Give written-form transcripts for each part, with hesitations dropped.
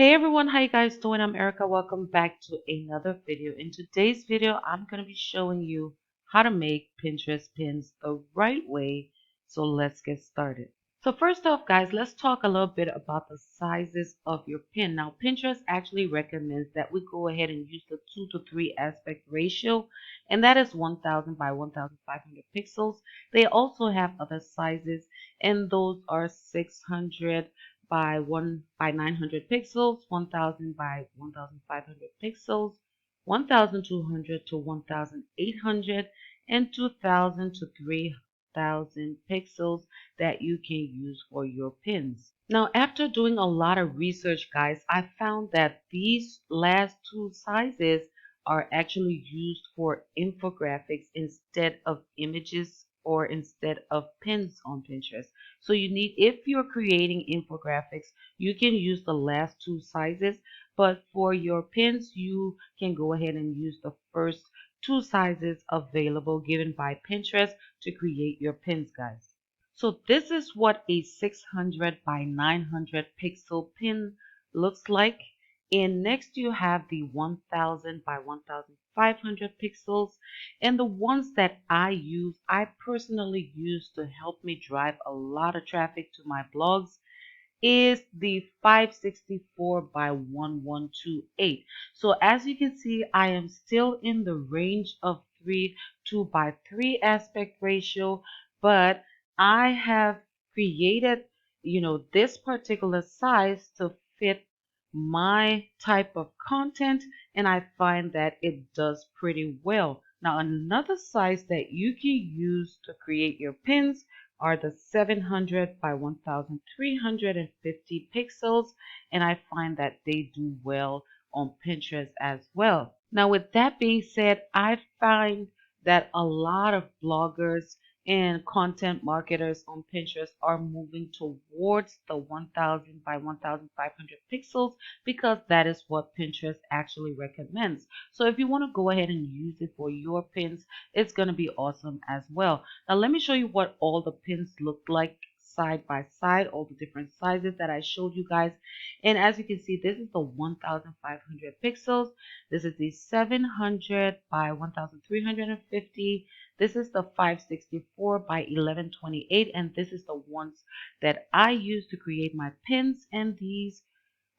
Hey everyone, how you guys doing? I'm Erica. Welcome back to another video. In today's video, I'm going to be showing you how to make Pinterest pins the right way. So let's get started. So first off, guys, let's talk a little bit about the sizes of your pin. Now, Pinterest actually recommends that we go ahead and use the 2 to 3 aspect ratio, and that is 1000 by 1500 pixels. They also have other sizes, and those are 600 by 900 pixels, 1000 by 1500 pixels, 1200 to 1800, and 2000 to 3000 pixels that you can use for your pins. Now, after doing a lot of research, guys, I found that these last two sizes are actually used for infographics instead of images or instead of pins on Pinterest. So you need, if you're creating infographics, you can use the last two sizes, but for your pins, you can go ahead and use the first two sizes available given by Pinterest to create your pins, guys. So this is what a 600 by 900 pixel pin looks like. And next you have the 1000 by 1500 pixels. And the ones that I personally use to help me drive a lot of traffic to my blogs is the 564 by 1128. So as you can see, I am still in the range of 2 by 3 aspect ratio, but I have created, this particular size to fit my type of content, and I find that it does pretty well. Now, another size that you can use to create your pins are the 700 by 1350 pixels, and I find that they do well on Pinterest as well. Now, with that being said, I find that a lot of bloggers and content marketers on Pinterest are moving towards the 1000 by 1500 pixels because that is what Pinterest actually recommends. So if you want to go ahead and use it for your pins, it's going to be awesome as well. Now let me show you what all the pins look like side by side, all the different sizes that I showed you guys. And as you can see, this is the 1500 pixels. This is the 700 by 1350. This is the 564 by 1128, and this is the ones that I use to create my pins. And the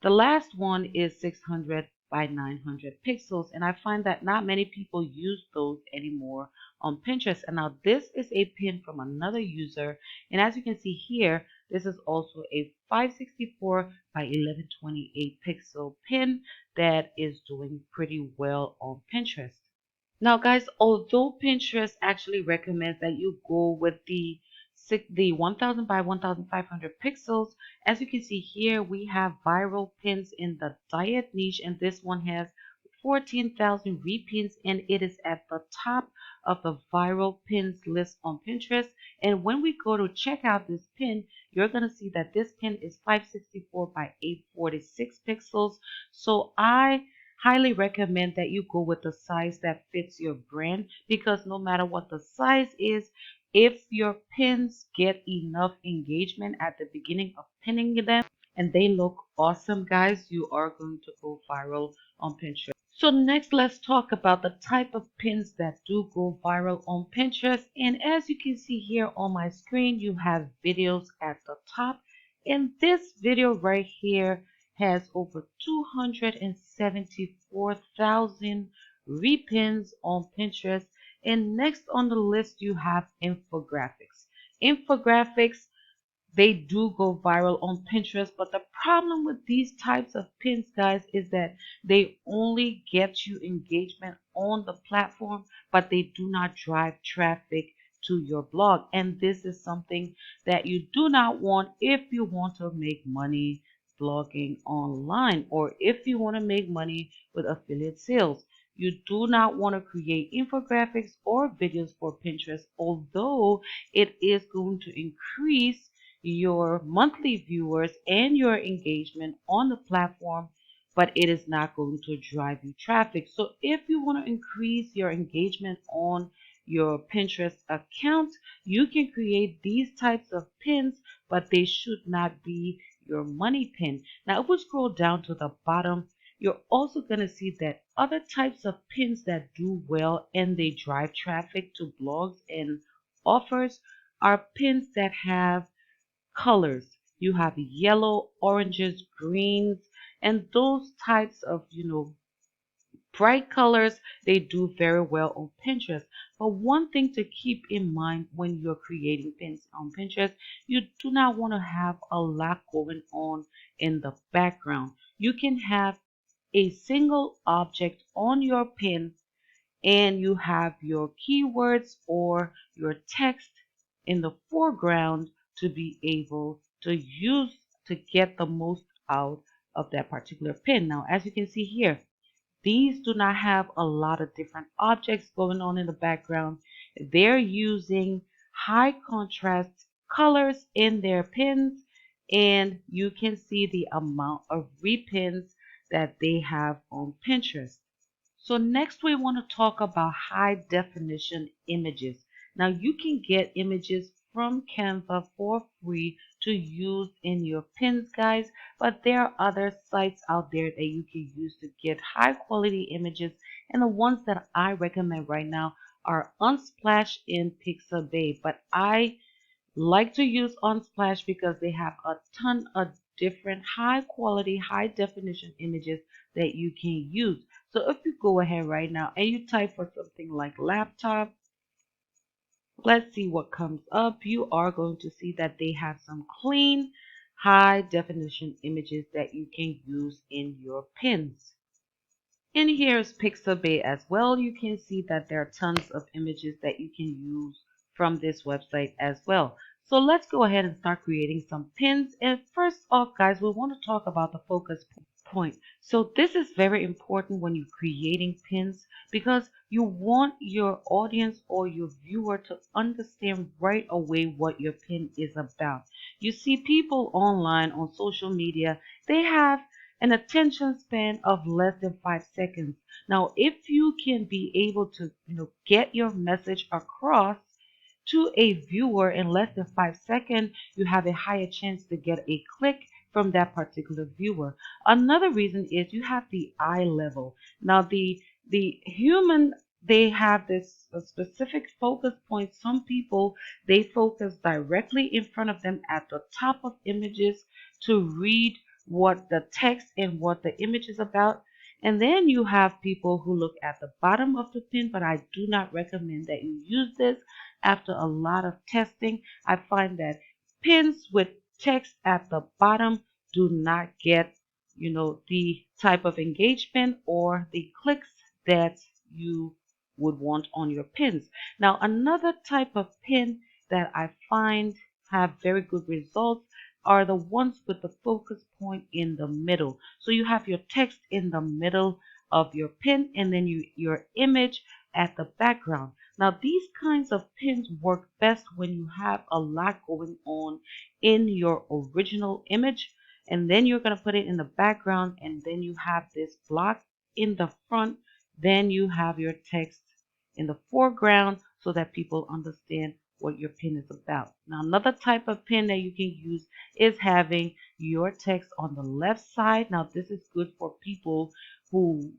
last one is 600 by 900 pixels, and I find that not many people use those anymore on Pinterest. And now this is a pin from another user, and as you can see here, this is also a 564 by 1128 pixel pin that is doing pretty well on Pinterest. Now, guys, although Pinterest actually recommends that you go with the 1000 by 1500 pixels, as you can see here, we have viral pins in the diet niche, and this one has 14,000 repins, and it is at the top of the viral pins list on Pinterest. And when we go to check out this pin, you're going to see that this pin is 564 by 846 pixels. So I highly recommend that you go with the size that fits your brand, because no matter what the size is, if your pins get enough engagement at the beginning of pinning them and they look awesome, guys, you are going to go viral on Pinterest. So next, let's talk about the type of pins that do go viral on Pinterest. And as you can see here on my screen, you have videos at the top. And this video right here has over 274,000 repins on Pinterest. And next on the list, you have infographics. Infographics, they do go viral on Pinterest, but the problem with these types of pins, guys, is that they only get you engagement on the platform, but they do not drive traffic to your blog. And this is something that you do not want if you want to make money blogging online, or if you want to make money with affiliate sales. You do not want to create infographics or videos for Pinterest, although it is going to increase your monthly viewers and your engagement on the platform, but it is not going to drive you traffic. So if you want to increase your engagement on your Pinterest account, you can create these types of pins, but they should not be your money pin. Now, if we scroll down to the bottom, you're also going to see that other types of pins that do well and they drive traffic to blogs and offers are pins that have colors. You have yellow, oranges, greens, and those types of, bright colors, they do very well on Pinterest. But one thing to keep in mind when you're creating pins on Pinterest, you do not want to have a lot going on in the background. You can have a single object on your pin and you have your keywords or your text in the foreground to be able to use to get the most out of that particular pin. Now, as you can see here, these do not have a lot of different objects going on in the background. They're using high contrast colors in their pins, and you can see the amount of repins that they have on Pinterest. So next we want to talk about high definition images. Now you can get images from Canva for free to use in your pins, guys, but there are other sites out there that you can use to get high quality images, and the ones that I recommend right now are Unsplash and Pixabay. But I like to use Unsplash because they have a ton of different high quality, high definition images that you can use. So if you go ahead right now and you type for something like laptop, let's see what comes up. You are going to see that they have some clean, high definition images that you can use in your pins. And here's Pixabay as well. You can see that there are tons of images that you can use from this website as well. So let's go ahead and start creating some pins. And first off, guys, we want to talk about the focus point. So this is very important when you're creating pins because you want your audience or your viewer to understand right away what your pin is about. You see people online on social media, they have an attention span of less than 5 seconds. Now, if you can be able to, get your message across to a viewer in less than 5 seconds, you have a higher chance to get a click from that particular viewer. Another reason is you have the eye level. Now, the human, they have this a specific focus point. Some people, they focus directly in front of them at the top of images to read what the text and what the image is about. And then you have people who look at the bottom of the pin, but I do not recommend that you use this. After a lot of testing, I find that pins with text at the bottom do not get, the type of engagement or the clicks that you would want on your pins. Now, another type of pin that I find have very good results are the ones with the focus point in the middle. So you have your text in the middle of your pin and then your image at the background. Now these kinds of pins work best when you have a lot going on in your original image, and then you're going to put it in the background, and then you have this block in the front, then you have your text in the foreground so that people understand what your pin is about. Now, another type of pin that you can use is having your text on the left side. Now, this is good for people who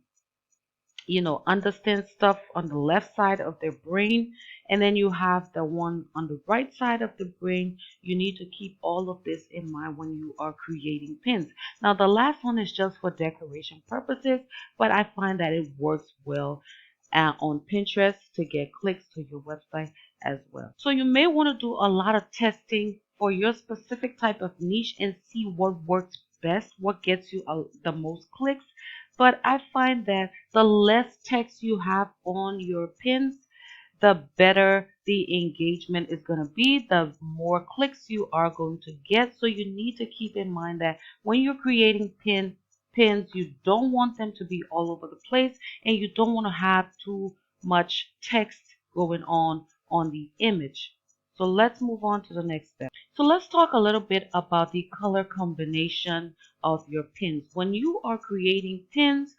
understand stuff on the left side of their brain, and then you have the one on the right side of the brain. You need to keep all of this in mind when you are creating pins. Now, the last one is just for decoration purposes, but I find that it works well on Pinterest to get clicks to your website as well. So you may want to do a lot of testing for your specific type of niche and see what works best, what gets you the most clicks. But I find that the less text you have on your pins, the better the engagement is going to be, the more clicks you are going to get. So you need to keep in mind that when you're creating pins, you don't want them to be all over the place, and you don't want to have too much text going on the image. So let's move on to the next step. So let's talk a little bit about the color combination of your pins. When you are creating pins,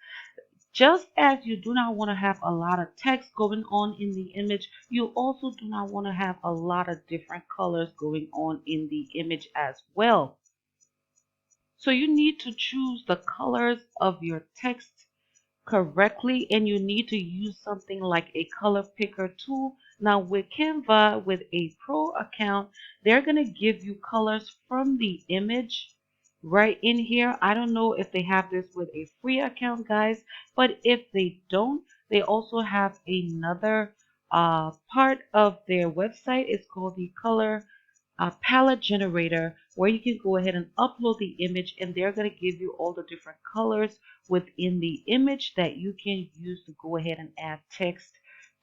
just as you do not want to have a lot of text going on in the image, you also do not want to have a lot of different colors going on in the image as well. So you need to choose the colors of your text correctly, and you need to use something like a color picker tool. Now with Canva, with a pro account, they're going to give you colors from the image right in here. I don't know if they have this with a free account, guys, but if they don't, they also have another part of their website. It's called the color palette generator, where you can go ahead and upload the image, and they're going to give you all the different colors within the image that you can use to go ahead and add text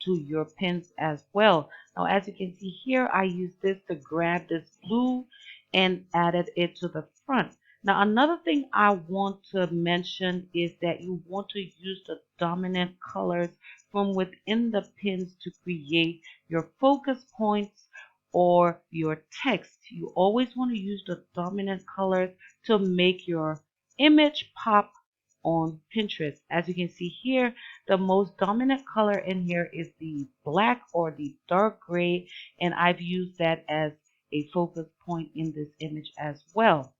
to your pins as well. Now as you can see here, I use this to grab this blue and added it to the front. Now another thing I want to mention is that you want to use the dominant colors from within the pins to create your focus points or your text. You always want to use the dominant colors to make your image pop on Pinterest. As you can see here, the most dominant color in here is the black or the dark gray, and I've used that as a focus point in this image as well.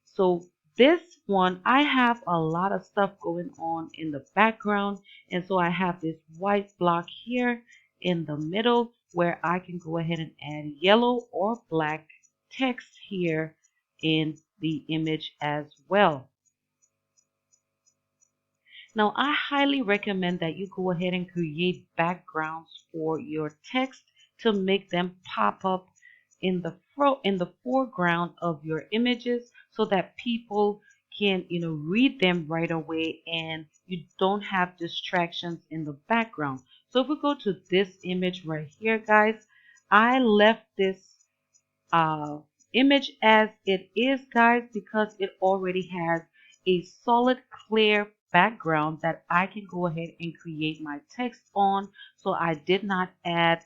So this one, I have a lot of stuff going on in the background, and so I have this white block here in the middle where I can go ahead and add yellow or black text here in the image as well. Now, I highly recommend that you go ahead and create backgrounds for your text to make them pop up in the foreground of your images, so that people can read them right away, and you don't have distractions in the background. So if we go to this image right here, guys, I left this uh, image as it is, guys, because it already has a solid clear background that I can go ahead and create my text on. So I did not add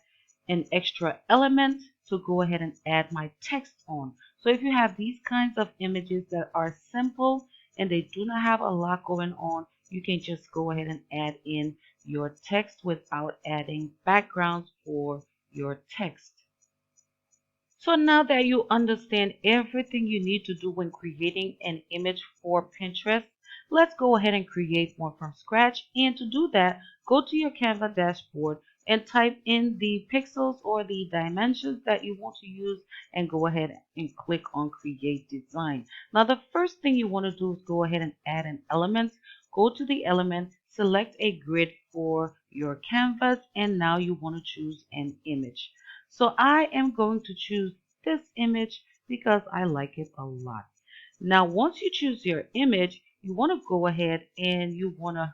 an extra element to go ahead and add my text on. So if you have these kinds of images that are simple and they do not have a lot going on, you can just go ahead and add in your text without adding backgrounds for your text. So now that you understand everything you need to do when creating an image for Pinterest, let's go ahead and create one from scratch. And to do that, go to your Canva dashboard and type in the pixels or the dimensions that you want to use, and go ahead and click on create design. Now the first thing you want to do is go ahead and add an element. Go to the element, select a grid for your canvas, and now you want to choose an image. So I am going to choose this image because I like it a lot. Now, once you choose your image, you want to go ahead and you want to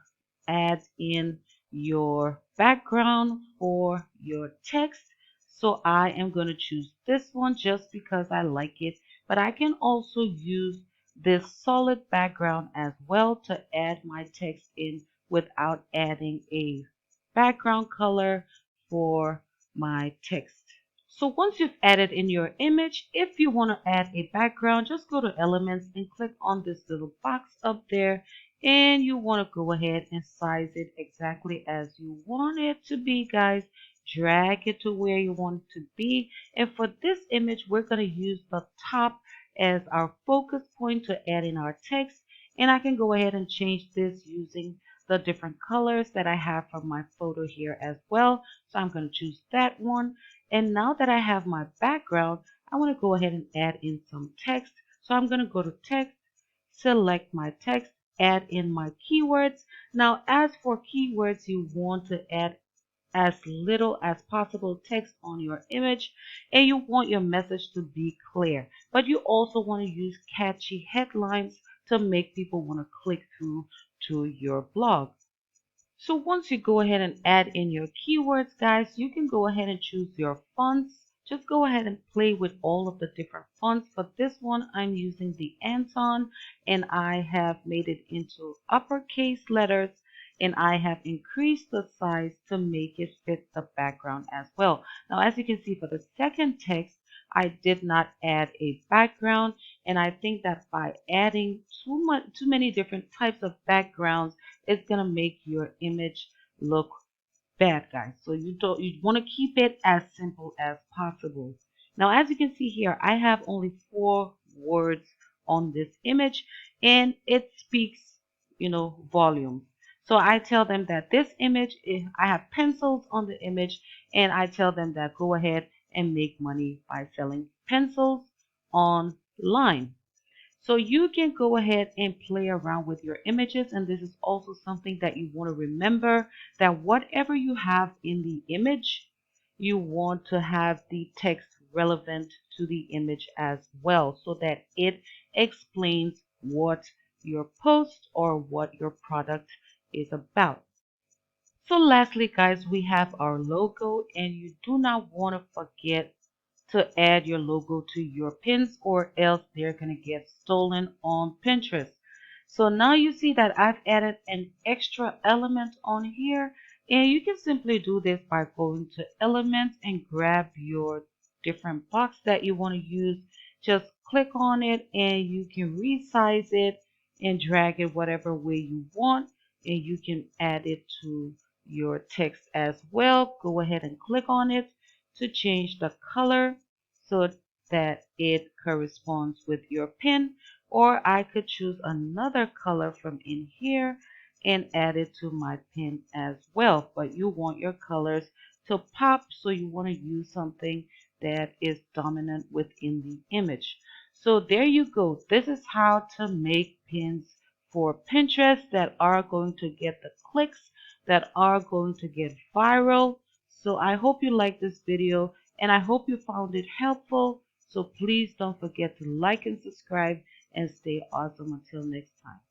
add in your background for your text. So I am going to choose this one just because I like it, but I can also use this solid background as well to add my text in without adding a background color for my text. So once you've added in your image, if you want to add a background, just go to elements and click on this little box up there, and you want to go ahead and size it exactly as you want it to be, guys. Drag it to where you want it to be. And for this image, we're going to use the top as our focus point to add in our text. And I can go ahead and change this using the different colors that I have from my photo here as well. So I'm going to choose that one. And now that I have my background, I want to go ahead and add in some text. So I'm going to go to text, select my text, add in my keywords. Now, as for keywords, you want to add as little as possible text on your image, and you want your message to be clear. But you also want to use catchy headlines to make people want to click through to your blog. So once you go ahead and add in your keywords, guys, you can go ahead and choose your fonts. Just go ahead and play with all of the different fonts. For this one, I'm using the Anton, and I have made it into uppercase letters, and I have increased the size to make it fit the background as well. Now, as you can see, for the second text, I did not add a background, and I think that by adding too many different types of backgrounds, it's gonna make your image look bad, guys. So you want to keep it as simple as possible. Now, as you can see here, I have only 4 words on this image, and it speaks, volumes. So I tell them that this image, I have pencils on the image, and I tell them that go ahead and make money by selling pencils online. So you can go ahead and play around with your images, and this is also something that you want to remember, that whatever you have in the image, you want to have the text relevant to the image as well, so that it explains what your post or what your product is about. So lastly, guys, we have our logo, and you do not want to forget to add your logo to your pins, or else they're going to get stolen on Pinterest. So now you see that I've added an extra element on here, and you can simply do this by going to elements and grab your different box that you want to use. Just click on it and you can resize it and drag it whatever way you want, and you can add it to your text as well. Go ahead and click on it to change the color so that it corresponds with your pin, or I could choose another color from in here and add it to my pin as well. But you want your colors to pop, so you want to use something that is dominant within the image. So there you go. This is how to make pins for Pinterest that are going to get the clicks, that are going to get viral. So I hope you like this video, and I hope you found it helpful. So please don't forget to like and subscribe, and stay awesome until next time.